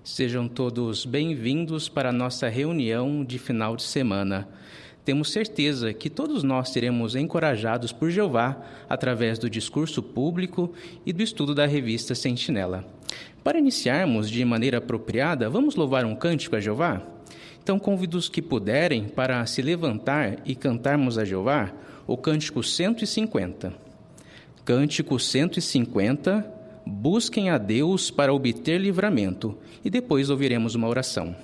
Sejam todos bem-vindos para a nossa reunião de final de semana. Temos certeza que todos nós seremos encorajados por Jeová através do discurso público e do estudo da revista Sentinela. Para iniciarmos de maneira apropriada, vamos louvar um cântico a Jeová? Então convido os que puderem para se levantar e cantarmos a Jeová o cântico 150. Cântico 150, busquem a Deus para obter livramento, e depois ouviremos uma oração.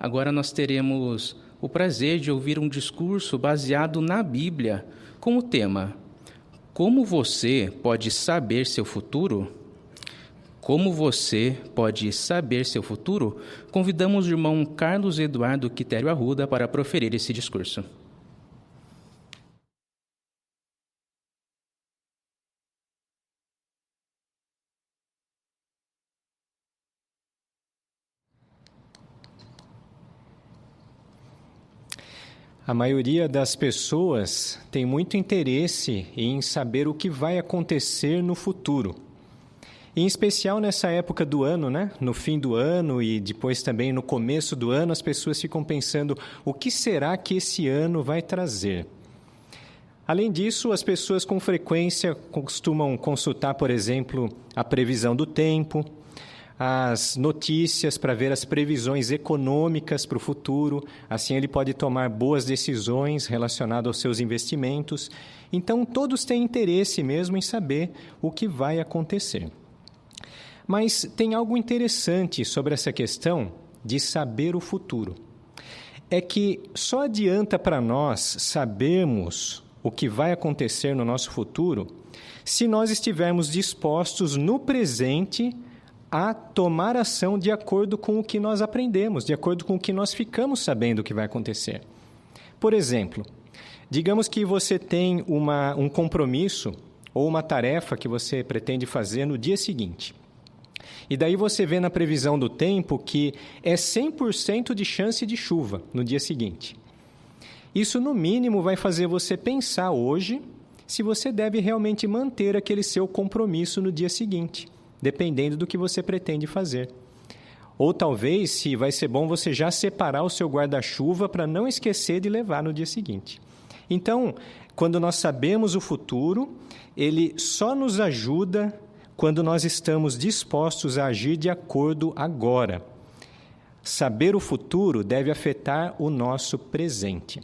Agora nós teremos o prazer de ouvir um discurso baseado na Bíblia, com o tema: Como você pode saber seu futuro? Como você pode saber seu futuro? Convidamos o irmão Carlos Eduardo Quitério Arruda para proferir esse discurso. A maioria das pessoas tem muito interesse em saber o que vai acontecer no futuro. Em especial nessa época do ano, né? No fim do ano e depois também no começo do ano, as pessoas ficam pensando o que será que esse ano vai trazer. Além disso, as pessoas com frequência costumam consultar, por exemplo, a previsão do tempo, as notícias para ver as previsões econômicas para o futuro, assim ele pode tomar boas decisões relacionadas aos seus investimentos. Então, todos têm interesse mesmo em saber o que vai acontecer. Mas tem algo interessante sobre essa questão de saber o futuro. É que só adianta para nós sabermos o que vai acontecer no nosso futuro se nós estivermos dispostos no presente a tomar ação de acordo com o que nós aprendemos, de acordo com o que nós ficamos sabendo o que vai acontecer. Por exemplo, digamos que você tem um compromisso ou uma tarefa que você pretende fazer no dia seguinte. E daí você vê na previsão do tempo que é 100% de chance de chuva no dia seguinte. Isso, no mínimo, vai fazer você pensar hoje se você deve realmente manter aquele seu compromisso no dia seguinte, dependendo do que você pretende fazer. Ou talvez, se vai ser bom, você já separar o seu guarda-chuva para não esquecer de levar no dia seguinte. Então, quando nós sabemos o futuro, ele só nos ajuda quando nós estamos dispostos a agir de acordo agora. Saber o futuro deve afetar o nosso presente.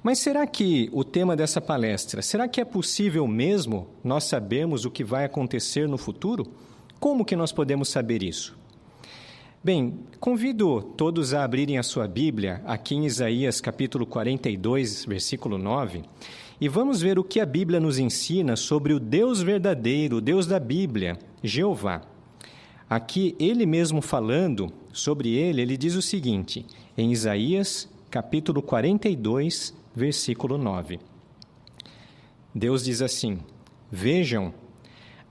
Mas será que o tema dessa palestra, será que é possível mesmo nós sabermos o que vai acontecer no futuro? Como que nós podemos saber isso? Bem, convido todos a abrirem a sua Bíblia aqui em Isaías capítulo 42, versículo 9, e vamos ver o que a Bíblia nos ensina sobre o Deus verdadeiro, o Deus da Bíblia, Jeová. Aqui, ele mesmo falando sobre ele diz o seguinte, em Isaías capítulo 42, versículo 9. Deus diz assim: Vejam,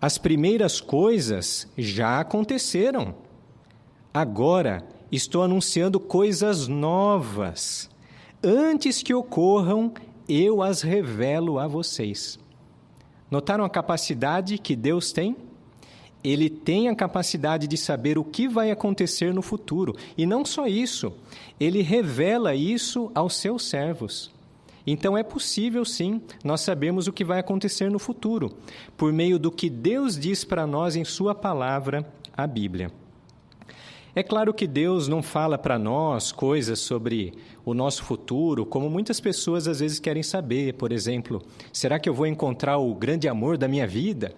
as primeiras coisas já aconteceram. Agora estou anunciando coisas novas. Antes que ocorram, eu as revelo a vocês. Notaram a capacidade que Deus tem? Ele tem a capacidade de saber o que vai acontecer no futuro. E não só isso, ele revela isso aos seus servos. Então é possível, sim, nós sabermos o que vai acontecer no futuro, por meio do que Deus diz para nós em sua palavra, a Bíblia. É claro que Deus não fala para nós coisas sobre o nosso futuro, como muitas pessoas às vezes querem saber. Por exemplo, será que eu vou encontrar o grande amor da minha vida?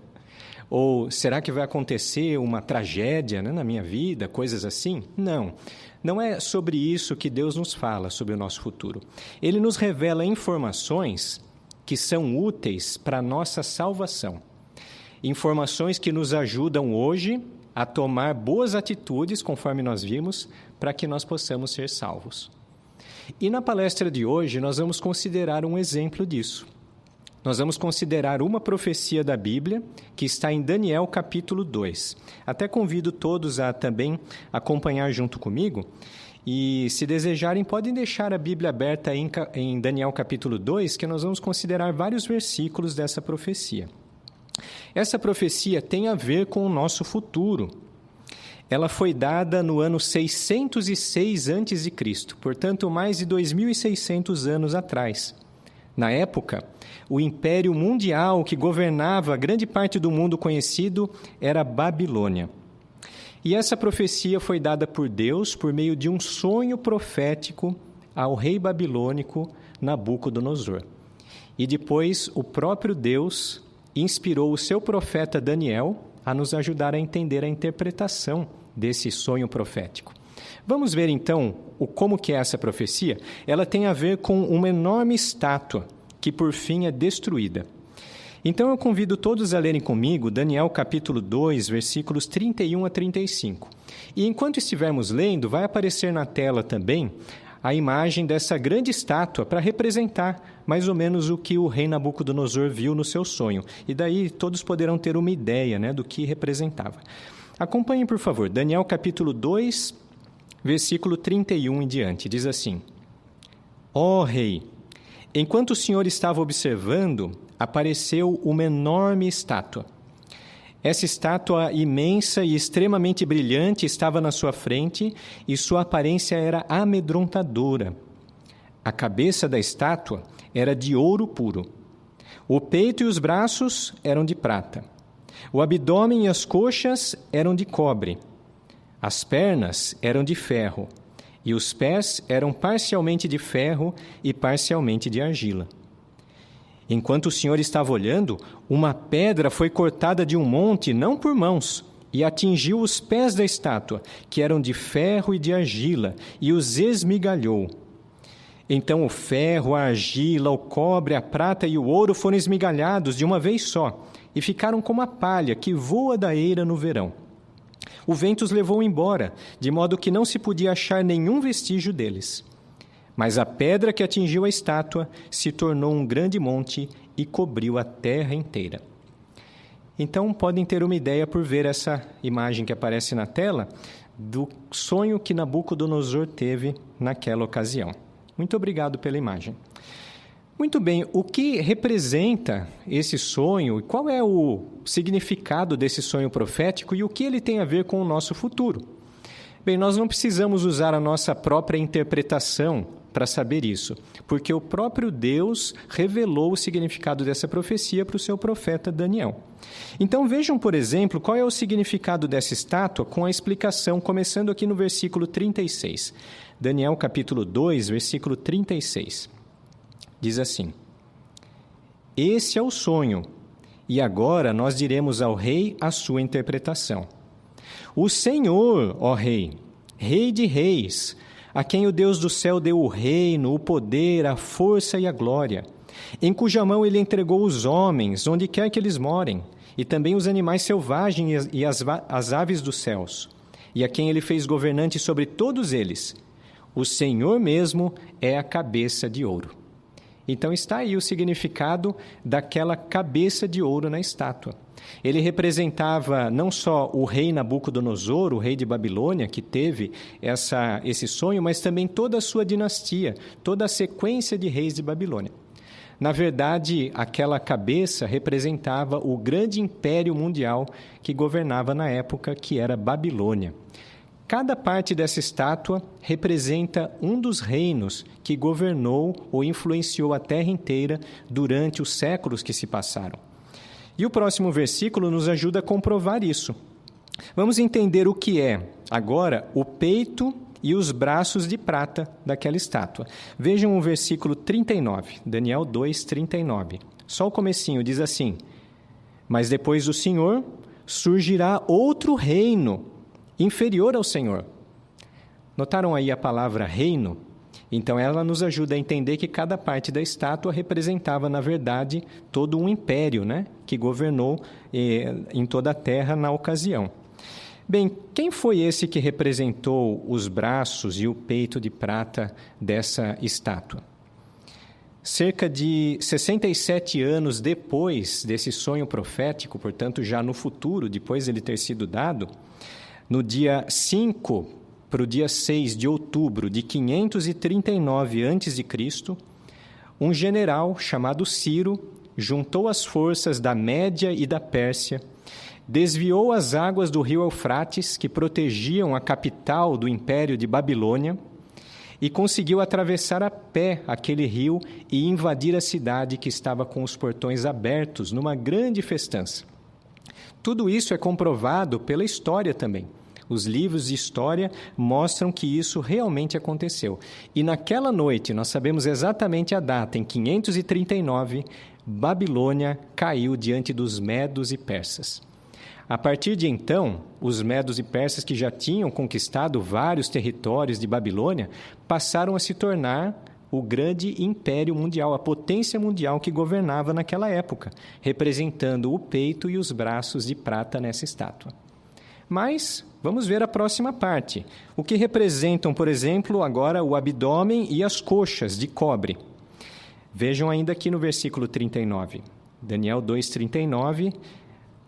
Ou será que vai acontecer uma tragédia, né, na minha vida, coisas assim? Não é sobre isso que Deus nos fala, sobre o nosso futuro. Ele nos revela informações que são úteis para a nossa salvação. Informações que nos ajudam hoje a tomar boas atitudes, conforme nós vimos, para que nós possamos ser salvos. E na palestra de hoje, nós vamos considerar um exemplo disso. Nós vamos considerar uma profecia da Bíblia que está em Daniel capítulo 2. Até convido todos a também acompanhar junto comigo. E, se desejarem, podem deixar a Bíblia aberta em Daniel capítulo 2, que nós vamos considerar vários versículos dessa profecia. Essa profecia tem a ver com o nosso futuro. Ela foi dada no ano 606 a.C., portanto, mais de 2.600 anos atrás. Na época, o império mundial que governava grande parte do mundo conhecido era a Babilônia. E essa profecia foi dada por Deus por meio de um sonho profético ao rei babilônico Nabucodonosor. E depois o próprio Deus inspirou o seu profeta Daniel a nos ajudar a entender a interpretação desse sonho profético. Vamos ver então como que é essa profecia? Ela tem a ver com uma enorme estátua que por fim é destruída. Então eu convido todos a lerem comigo Daniel capítulo 2, versículos 31 a 35. E enquanto estivermos lendo, vai aparecer na tela também a imagem dessa grande estátua para representar mais ou menos o que o rei Nabucodonosor viu no seu sonho. E daí todos poderão ter uma ideia, né, do que representava. Acompanhem, por favor, Daniel capítulo 2, versículo 31 em diante. Diz assim: Ó rei, enquanto o senhor estava observando, apareceu uma enorme estátua. Essa estátua imensa e extremamente brilhante estava na sua frente e sua aparência era amedrontadora. A cabeça da estátua era de ouro puro. O peito e os braços eram de prata. O abdômen e as coxas eram de cobre. As pernas eram de ferro, e os pés eram parcialmente de ferro e parcialmente de argila. Enquanto o senhor estava olhando, uma pedra foi cortada de um monte, não por mãos, e atingiu os pés da estátua, que eram de ferro e de argila, e os esmigalhou. Então o ferro, a argila, o cobre, a prata e o ouro foram esmigalhados de uma vez só, e ficaram como a palha que voa da eira no verão. O vento os levou embora, de modo que não se podia achar nenhum vestígio deles. Mas a pedra que atingiu a estátua se tornou um grande monte e cobriu a terra inteira. Então, podem ter uma ideia por ver essa imagem que aparece na tela do sonho que Nabucodonosor teve naquela ocasião. Muito obrigado pela imagem. Muito bem, o que representa esse sonho? Qual é o significado desse sonho profético e o que ele tem a ver com o nosso futuro? Bem, nós não precisamos usar a nossa própria interpretação para saber isso, porque o próprio Deus revelou o significado dessa profecia para o seu profeta Daniel. Então vejam, por exemplo, qual é o significado dessa estátua com a explicação, começando aqui no versículo 36. Daniel capítulo 2, versículo 36. Diz assim: Esse é o sonho, e agora nós diremos ao rei a sua interpretação. O Senhor, ó Rei, Rei de reis, a quem o Deus do céu deu o reino, o poder, a força e a glória, em cuja mão ele entregou os homens, onde quer que eles morem, e também os animais selvagens e as aves dos céus, e a quem ele fez governante sobre todos eles. O Senhor mesmo é a cabeça de ouro. Então está aí o significado daquela cabeça de ouro na estátua. Ele representava não só o rei Nabucodonosor, o rei de Babilônia, que teve esse sonho, mas também toda a sua dinastia, toda a sequência de reis de Babilônia. Na verdade, aquela cabeça representava o grande império mundial que governava na época, que era Babilônia. Cada parte dessa estátua representa um dos reinos que governou ou influenciou a terra inteira durante os séculos que se passaram. E o próximo versículo nos ajuda a comprovar isso. Vamos entender o que é, agora, o peito e os braços de prata daquela estátua. Vejam o versículo 39, Daniel 2, 39. Só o comecinho diz assim: Mas depois do Senhor surgirá outro reino, inferior ao Senhor. Notaram aí a palavra reino? Então ela nos ajuda a entender que cada parte da estátua representava, na verdade, todo um império, né, que governou em toda a terra na ocasião. Bem, quem foi esse que representou os braços e o peito de prata dessa estátua? Cerca de 67 anos depois desse sonho profético, portanto já no futuro, depois de ele ter sido dado, no dia 5 para o dia 6 de outubro de 539 a.C., um general chamado Ciro juntou as forças da Média e da Pérsia, desviou as águas do rio Eufrates, que protegiam a capital do Império de Babilônia, e conseguiu atravessar a pé aquele rio e invadir a cidade que estava com os portões abertos numa grande festança. Tudo isso é comprovado pela história também. Os livros de história mostram que isso realmente aconteceu. E naquela noite, nós sabemos exatamente a data, em 539, Babilônia caiu diante dos medos e persas. A partir de então, os medos e persas, que já tinham conquistado vários territórios de Babilônia, passaram a se tornar o grande império mundial, a potência mundial que governava naquela época, representando o peito e os braços de prata nessa estátua. Mas vamos ver a próxima parte. O que representam, por exemplo, agora o abdômen e as coxas de cobre. Vejam ainda aqui no versículo 39. Daniel 2:39,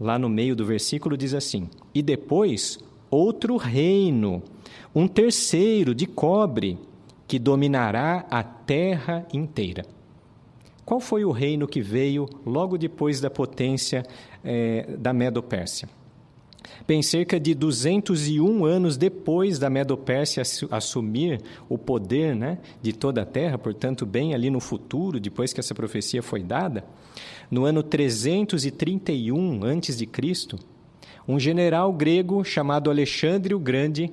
lá no meio do versículo, diz assim: E depois outro reino, um terceiro de cobre, que dominará a terra inteira. Qual foi o reino que veio logo depois da potência da Medo-Pérsia? Bem, cerca de 201 anos depois da Medo-Pérsia assumir o poder, né, de toda a terra, portanto, bem ali no futuro, depois que essa profecia foi dada, no ano 331 a.C., um general grego chamado Alexandre o Grande,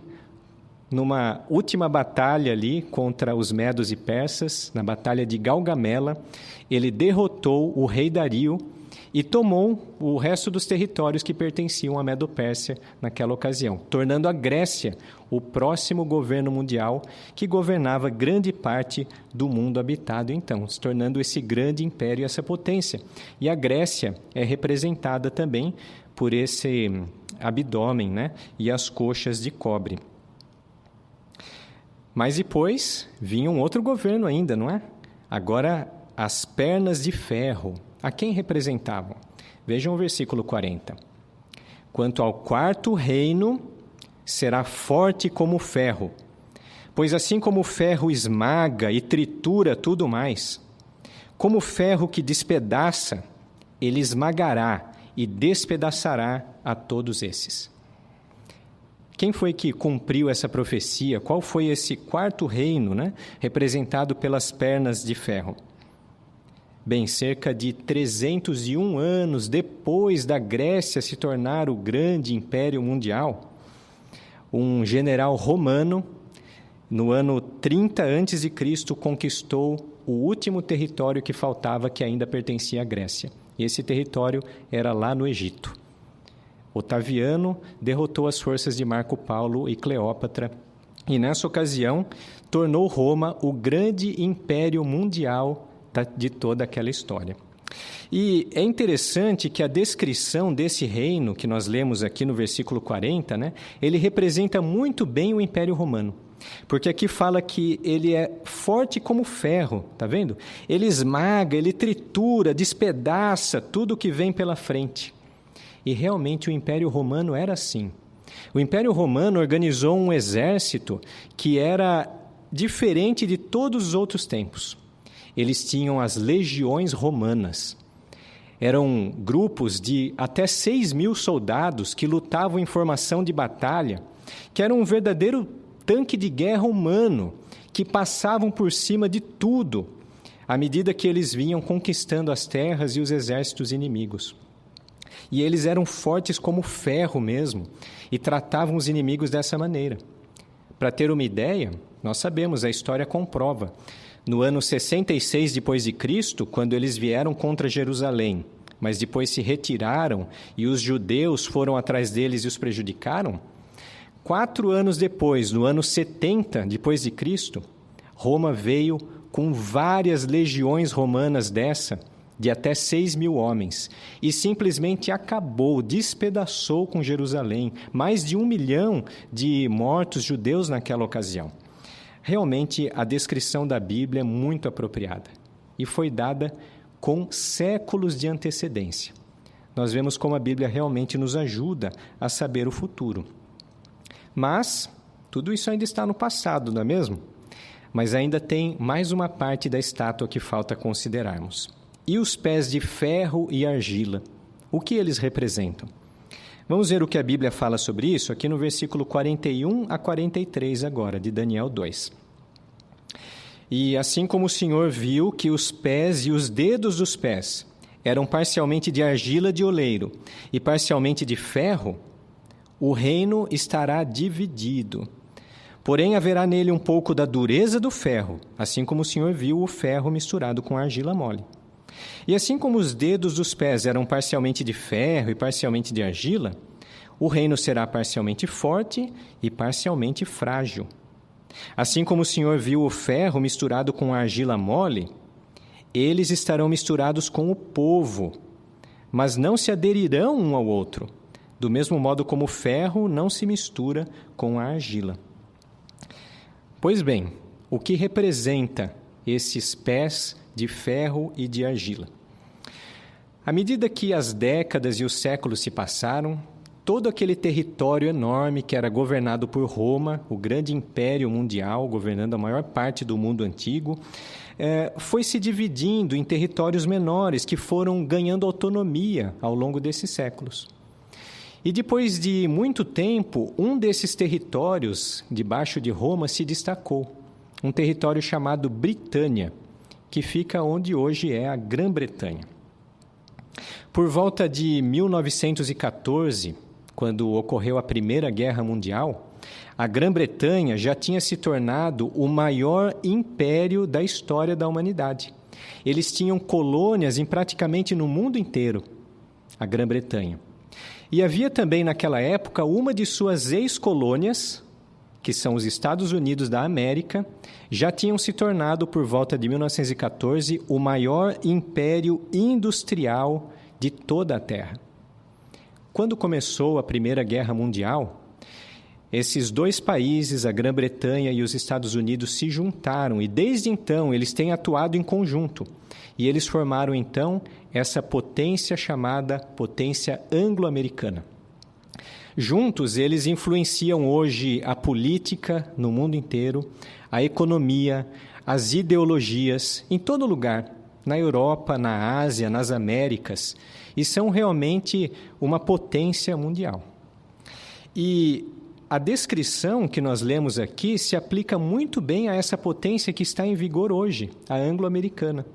numa última batalha ali contra os medos e persas, na batalha de Galgamela, ele derrotou o rei Dario e tomou o resto dos territórios que pertenciam à Medo-Pérsia naquela ocasião, tornando a Grécia o próximo governo mundial que governava grande parte do mundo habitado então, se tornando esse grande império, essa potência. E a Grécia é representada também por esse abdômen, né, e as coxas de cobre. Mas depois vinha um outro governo ainda, não é? Agora, as pernas de ferro. A quem representavam? Vejam o versículo 40. Quanto ao quarto reino, será forte como o ferro, pois assim como o ferro esmaga e tritura tudo mais, como o ferro que despedaça, ele esmagará e despedaçará a todos esses. Quem foi que cumpriu essa profecia? Qual foi esse quarto reino, né, representado pelas pernas de ferro? Bem, cerca de 301 anos depois da Grécia se tornar o grande império mundial, um general romano, no ano 30 a.C., conquistou o último território que faltava, que ainda pertencia à Grécia. E esse território era lá no Egito. Otaviano derrotou as forças de Marco Paulo e Cleópatra e, nessa ocasião, tornou Roma o grande império mundial de toda aquela história. E é interessante que a descrição desse reino, que nós lemos aqui no versículo 40, né, ele representa muito bem o Império Romano. Porque aqui fala que ele é forte como ferro, tá vendo? Ele esmaga, ele tritura, despedaça tudo que vem pela frente. E realmente o Império Romano era assim. O Império Romano organizou um exército que era diferente de todos os outros tempos. Eles tinham as legiões romanas. Eram grupos de até 6.000 soldados que lutavam em formação de batalha, que eram um verdadeiro tanque de guerra humano, que passavam por cima de tudo, à medida que eles vinham conquistando as terras e os exércitos inimigos. E eles eram fortes como ferro mesmo, e tratavam os inimigos dessa maneira. Para ter uma ideia, nós sabemos, a história comprova. No ano 66 depois de Cristo, quando eles vieram contra Jerusalém, mas depois se retiraram e os judeus foram atrás deles e os prejudicaram, 4 anos depois, no ano 70 depois de Cristo, Roma veio com várias legiões romanas de até 6.000 homens, e simplesmente acabou, despedaçou com Jerusalém, mais de 1 milhão de mortos judeus naquela ocasião. Realmente, a descrição da Bíblia é muito apropriada e foi dada com séculos de antecedência. Nós vemos como a Bíblia realmente nos ajuda a saber o futuro. Mas tudo isso ainda está no passado, não é mesmo? Mas ainda tem mais uma parte da estátua que falta considerarmos. E os pés de ferro e argila, o que eles representam? Vamos ver o que a Bíblia fala sobre isso aqui no versículo 41 a 43 agora, de Daniel 2. E assim como o Senhor viu que os pés e os dedos dos pés eram parcialmente de argila de oleiro e parcialmente de ferro, o reino estará dividido. Porém, haverá nele um pouco da dureza do ferro, assim como o Senhor viu o ferro misturado com argila mole. E assim como os dedos dos pés eram parcialmente de ferro e parcialmente de argila, o reino será parcialmente forte e parcialmente frágil. Assim como o Senhor viu o ferro misturado com a argila mole, eles estarão misturados com o povo, mas não se aderirão um ao outro, do mesmo modo como o ferro não se mistura com a argila. Pois bem, o que representa esses pés de ferro e de argila? À medida que as décadas e os séculos se passaram, todo aquele território enorme que era governado por Roma, o grande império mundial, governando a maior parte do mundo antigo, foi se dividindo em territórios menores que foram ganhando autonomia ao longo desses séculos. E depois de muito tempo, um desses territórios debaixo de Roma se destacou, um território chamado Britânia, que fica onde hoje é a Grã-Bretanha. Por volta de 1914, quando ocorreu a Primeira Guerra Mundial, a Grã-Bretanha já tinha se tornado o maior império da história da humanidade. Eles tinham colônias em praticamente no mundo inteiro, a Grã-Bretanha. E havia também naquela época uma de suas ex-colônias, que são os Estados Unidos da América, já tinham se tornado por volta de 1914 o maior império industrial de toda a Terra. Quando começou a Primeira Guerra Mundial, esses dois países, a Grã-Bretanha e os Estados Unidos, se juntaram e desde então eles têm atuado em conjunto. E eles formaram então essa potência chamada potência anglo-americana. Juntos, eles influenciam hoje a política no mundo inteiro, a economia, as ideologias, em todo lugar, na Europa, na Ásia, nas Américas, e são realmente uma potência mundial. E a descrição que nós lemos aqui se aplica muito bem a essa potência que está em vigor hoje, a anglo-americana.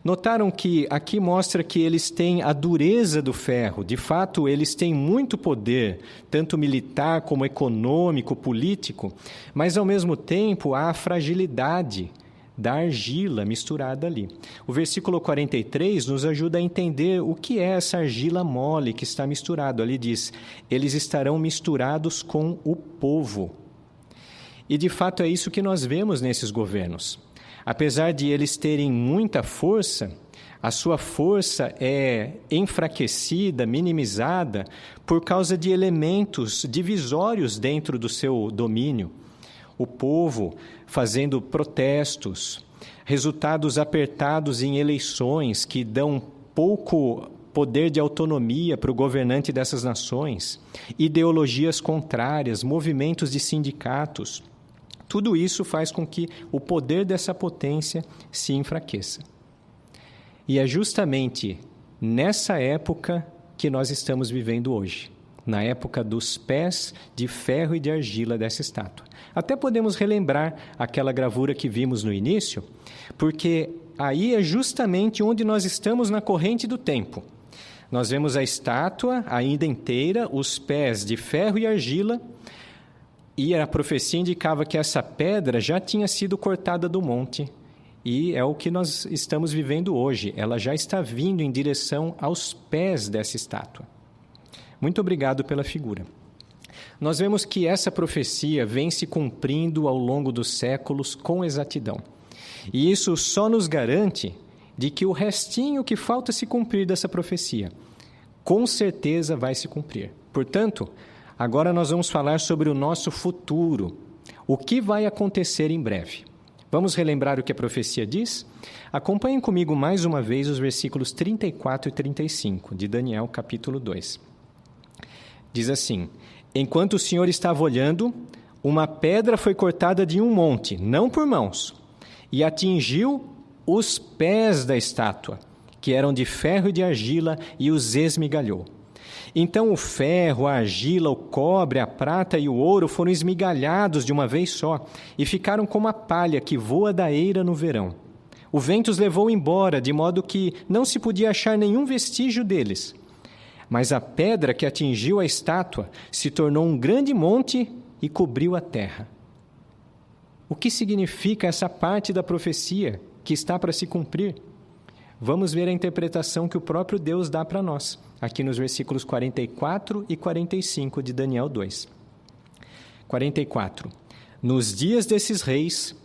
Notaram que aqui mostra que eles têm a dureza do ferro. De fato, eles têm muito poder, tanto militar como econômico, político, mas, ao mesmo tempo, há a fragilidade da argila misturada ali. O versículo 43 nos ajuda a entender o que é essa argila mole que está misturado. Ali diz, eles estarão misturados com o povo. E, de fato, é isso que nós vemos nesses governos. Apesar de eles terem muita força, a sua força é enfraquecida, minimizada, por causa de elementos divisórios dentro do seu domínio. O povo fazendo protestos, resultados apertados em eleições que dão pouco poder de autonomia para o governante dessas nações, ideologias contrárias, movimentos de sindicatos. Tudo isso faz com que o poder dessa potência se enfraqueça. E é justamente nessa época que nós estamos vivendo hoje, na época dos pés de ferro e de argila dessa estátua. Até podemos relembrar aquela gravura que vimos no início, porque aí é justamente onde nós estamos na corrente do tempo. Nós vemos a estátua ainda inteira, os pés de ferro e argila, e a profecia indicava que essa pedra já tinha sido cortada do monte, e é o que nós estamos vivendo hoje. Ela já está vindo em direção aos pés dessa estátua. Muito obrigado pela figura. Nós vemos que essa profecia vem se cumprindo ao longo dos séculos com exatidão. E isso só nos garante de que o restinho que falta se cumprir dessa profecia, com certeza vai se cumprir. Portanto, agora nós vamos falar sobre o nosso futuro, o que vai acontecer em breve. Vamos relembrar o que a profecia diz? Acompanhem comigo mais uma vez os versículos 34 e 35 de Daniel, capítulo 2. Diz assim: enquanto o Senhor estava olhando, uma pedra foi cortada de um monte, não por mãos, e atingiu os pés da estátua, que eram de ferro e de argila, e os esmigalhou. Então o ferro, a argila, o cobre, a prata e o ouro foram esmigalhados de uma vez só, e ficaram como a palha que voa da eira no verão. O vento os levou embora, de modo que não se podia achar nenhum vestígio deles. Mas a pedra que atingiu a estátua se tornou um grande monte e cobriu a terra. O que significa essa parte da profecia que está para se cumprir? Vamos ver a interpretação que o próprio Deus dá para nós, aqui nos versículos 44 e 45 de Daniel 2. 44. Nos dias desses reis,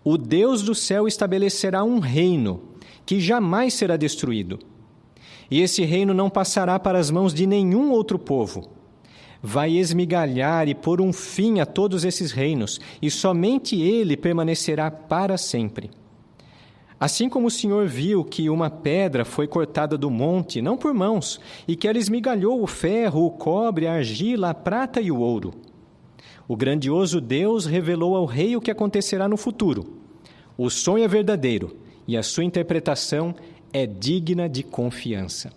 o Deus do céu estabelecerá um reino que jamais será destruído. E esse reino não passará para as mãos de nenhum outro povo. Vai esmigalhar e pôr um fim a todos esses reinos, e somente ele permanecerá para sempre. Assim como o Senhor viu que uma pedra foi cortada do monte, não por mãos, e que ela esmigalhou o ferro, o cobre, a argila, a prata e o ouro. O grandioso Deus revelou ao rei o que acontecerá no futuro. O sonho é verdadeiro, e a sua interpretação é digna de confiança.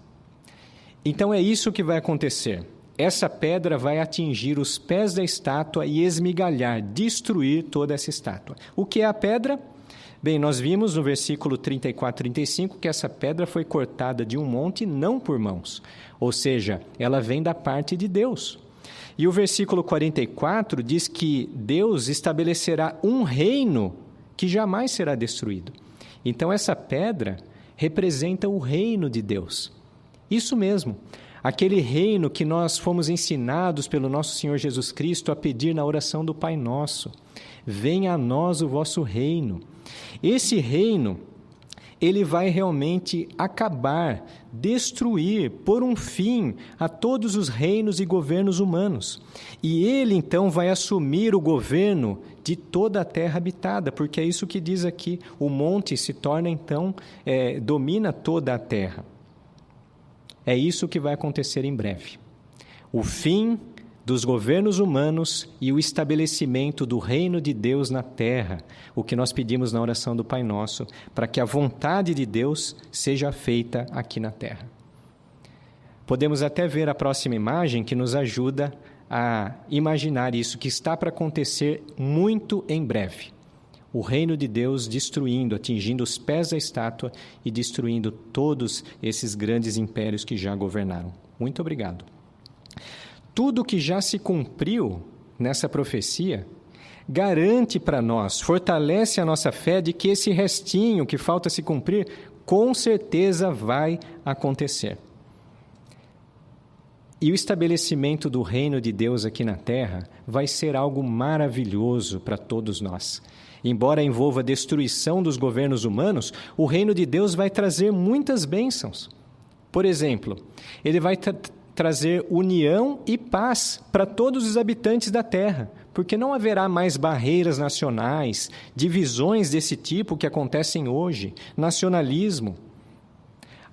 Então é isso que vai acontecer. Essa pedra vai atingir os pés da estátua e esmigalhar, destruir toda essa estátua. O que é a pedra? Bem, nós vimos no versículo 34 e 35 que essa pedra foi cortada de um monte não por mãos, ou seja, ela vem da parte de Deus. E o versículo 44 diz que Deus estabelecerá um reino que jamais será destruído. Então essa pedra representa o reino de Deus. Isso mesmo, aquele reino que nós fomos ensinados pelo nosso Senhor Jesus Cristo a pedir na oração do Pai Nosso. Venha a nós o vosso reino. Esse reino, ele vai realmente acabar, destruir, pôr um fim a todos os reinos e governos humanos. E ele, então, vai assumir o governo de toda a terra habitada, porque é isso que diz aqui, o monte se torna, então, domina toda a terra. É isso que vai acontecer em breve. O fim dos governos humanos e o estabelecimento do reino de Deus na terra, o que nós pedimos na oração do Pai Nosso, para que a vontade de Deus seja feita aqui na terra. Podemos até ver a próxima imagem que nos ajuda a imaginar isso que está para acontecer muito em breve. O reino de Deus destruindo, atingindo os pés da estátua e destruindo todos esses grandes impérios que já governaram. Muito obrigado. Tudo que já se cumpriu nessa profecia garante para nós, fortalece a nossa fé de que esse restinho que falta se cumprir, com certeza vai acontecer. E o estabelecimento do reino de Deus aqui na terra vai ser algo maravilhoso para todos nós. Embora envolva a destruição dos governos humanos, o reino de Deus vai trazer muitas bênçãos. Por exemplo, ele vai trazer união e paz para todos os habitantes da terra, porque não haverá mais barreiras nacionais, divisões desse tipo que acontecem hoje, nacionalismo.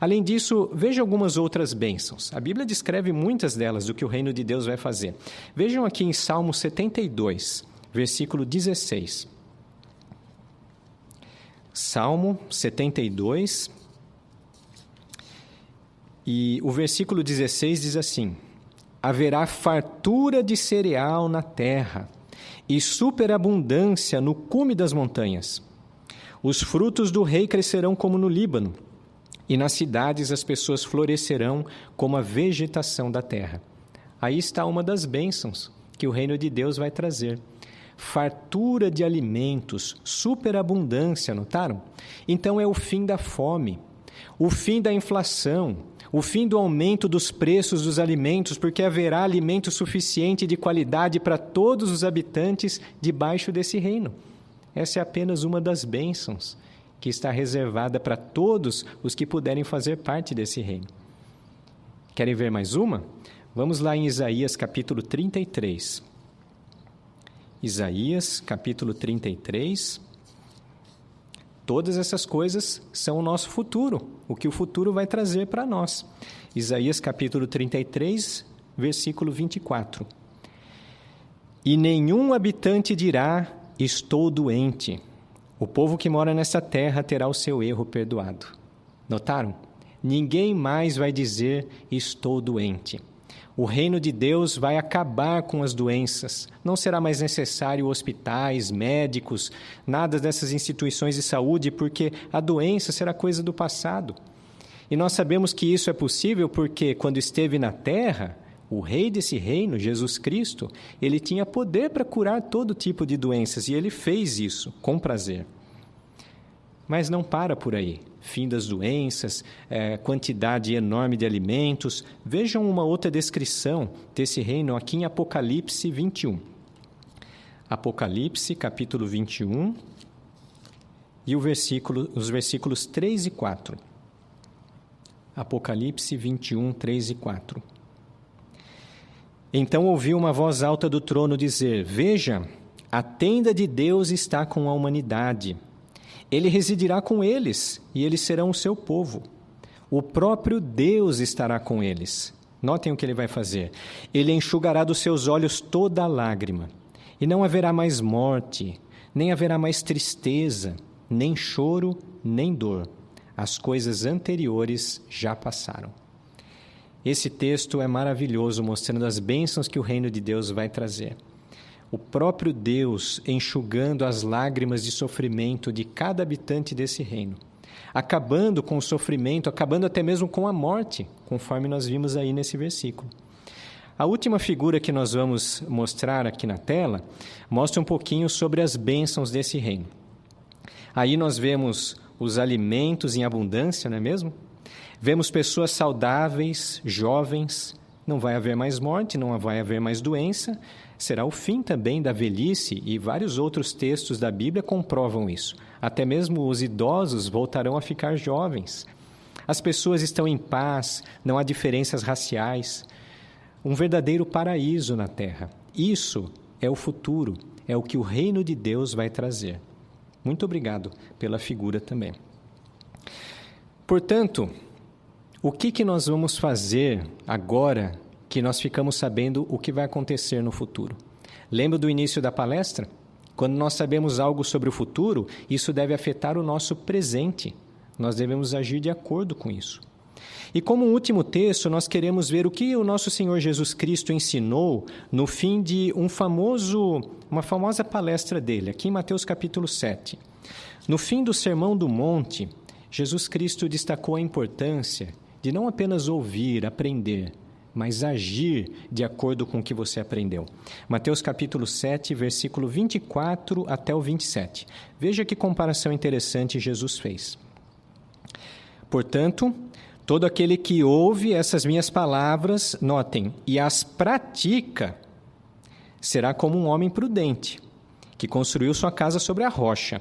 Além disso, veja algumas outras bênçãos. A Bíblia descreve muitas delas do que o reino de Deus vai fazer. Vejam aqui em Salmo 72, versículo 16. Salmo 72, e o versículo 16 diz assim: haverá fartura de cereal na terra e superabundância no cume das montanhas. Os frutos do rei crescerão como no Líbano, e nas cidades as pessoas florescerão como a vegetação da terra. Aí está uma das bênçãos que o reino de Deus vai trazer. Fartura de alimentos, superabundância, notaram? Então é o fim da fome, o fim da inflação, o fim do aumento dos preços dos alimentos, porque haverá alimento suficiente de qualidade para todos os habitantes debaixo desse reino. Essa é apenas uma das bênçãos que está reservada para todos os que puderem fazer parte desse reino. Querem ver mais uma? Vamos lá em Isaías capítulo 33. Isaías capítulo 33. Todas essas coisas são o nosso futuro, o que o futuro vai trazer para nós. Isaías capítulo 33, versículo 24. E nenhum habitante dirá, estou doente. O povo que mora nessa terra terá o seu erro perdoado. Notaram? Ninguém mais vai dizer, estou doente. O reino de Deus vai acabar com as doenças. Não será mais necessário hospitais, médicos, nada dessas instituições de saúde, porque a doença será coisa do passado. E nós sabemos que isso é possível porque, quando esteve na terra, o rei desse reino, Jesus Cristo, ele tinha poder para curar todo tipo de doenças, e ele fez isso com prazer. Mas não para por aí. Fim das doenças, quantidade enorme de alimentos. Vejam uma outra descrição desse reino aqui em Apocalipse 21. Apocalipse, capítulo 21, e os versículos 3 e 4. Apocalipse 21, 3 e 4. Então ouvi uma voz alta do trono dizer: veja, a tenda de Deus está com a humanidade. Ele residirá com eles, e eles serão o seu povo. O próprio Deus estará com eles. Notem o que ele vai fazer. Ele enxugará dos seus olhos toda a lágrima, e não haverá mais morte, nem haverá mais tristeza, nem choro, nem dor. As coisas anteriores já passaram. Esse texto é maravilhoso, mostrando as bênçãos que o reino de Deus vai trazer. O próprio Deus enxugando as lágrimas de sofrimento de cada habitante desse reino, acabando com o sofrimento, acabando até mesmo com a morte, conforme nós vimos aí nesse versículo. A última figura que nós vamos mostrar aqui na tela mostra um pouquinho sobre as bênçãos desse reino. Aí nós vemos os alimentos em abundância, não é mesmo? Vemos pessoas saudáveis, jovens, não vai haver mais morte, não vai haver mais doença. Será o fim também da velhice, e vários outros textos da Bíblia comprovam isso. Até mesmo os idosos voltarão a ficar jovens. As pessoas estão em paz, não há diferenças raciais. Um verdadeiro paraíso na terra. Isso é o futuro, é o que o reino de Deus vai trazer. Muito obrigado pela figura também. Portanto, o que nós vamos fazer agora que nós ficamos sabendo o que vai acontecer no futuro? Lembra do início da palestra? Quando nós sabemos algo sobre o futuro, isso deve afetar o nosso presente. Nós devemos agir de acordo com isso. E como último texto, nós queremos ver o que o nosso Senhor Jesus Cristo ensinou no fim de uma famosa palestra dele, aqui em Mateus capítulo 7. No fim do Sermão do Monte, Jesus Cristo destacou a importância de não apenas ouvir, aprender, mas agir de acordo com o que você aprendeu. Mateus capítulo 7, versículo 24 até o 27. Veja que comparação interessante Jesus fez. Portanto, todo aquele que ouve essas minhas palavras, notem, e as pratica, será como um homem prudente, que construiu sua casa sobre a rocha.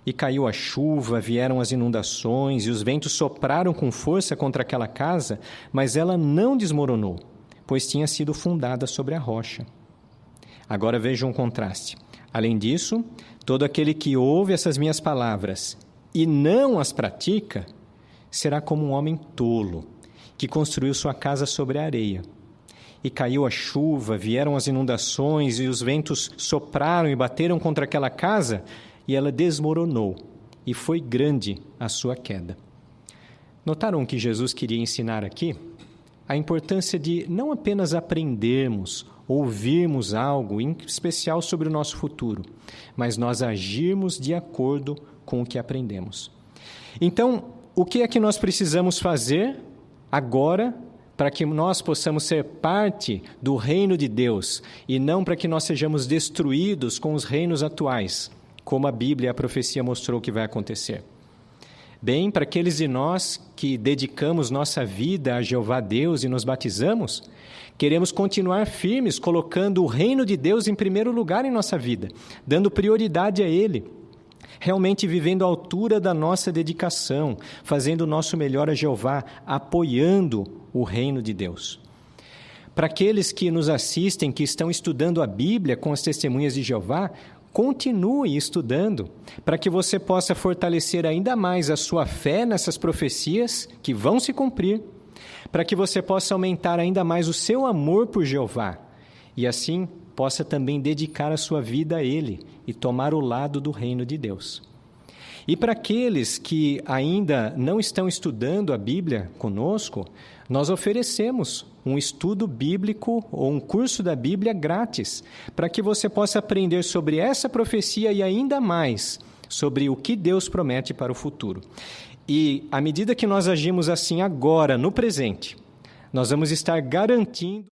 E caiu a chuva, vieram as inundações, e os ventos sopraram com força contra aquela casa, mas ela não desmoronou, pois tinha sido fundada sobre a rocha. Agora veja um contraste. Além disso, todo aquele que ouve essas minhas palavras e não as pratica, será como um homem tolo, que construiu sua casa sobre a areia. E caiu a chuva, vieram as inundações, e os ventos sopraram e bateram contra aquela casa, e ela desmoronou, e foi grande a sua queda. Notaram o que Jesus queria ensinar aqui? A importância de não apenas aprendermos, ouvirmos algo em especial sobre o nosso futuro, mas nós agirmos de acordo com o que aprendemos. Então, o que é que nós precisamos fazer agora para que nós possamos ser parte do reino de Deus e não para que nós sejamos destruídos com os reinos atuais, como a Bíblia e a profecia mostrou que vai acontecer? Bem, para aqueles de nós que dedicamos nossa vida a Jeová Deus e nos batizamos, queremos continuar firmes, colocando o reino de Deus em primeiro lugar em nossa vida, dando prioridade a Ele, realmente vivendo à altura da nossa dedicação, fazendo o nosso melhor a Jeová, apoiando o reino de Deus. Para aqueles que nos assistem, que estão estudando a Bíblia com as testemunhas de Jeová, continue estudando, para que você possa fortalecer ainda mais a sua fé nessas profecias que vão se cumprir, para que você possa aumentar ainda mais o seu amor por Jeová e assim possa também dedicar a sua vida a Ele e tomar o lado do reino de Deus. E para aqueles que ainda não estão estudando a Bíblia conosco, nós oferecemos um estudo bíblico ou um curso da Bíblia grátis, para que você possa aprender sobre essa profecia e ainda mais sobre o que Deus promete para o futuro. E à medida que nós agimos assim agora, no presente, nós vamos estar garantindo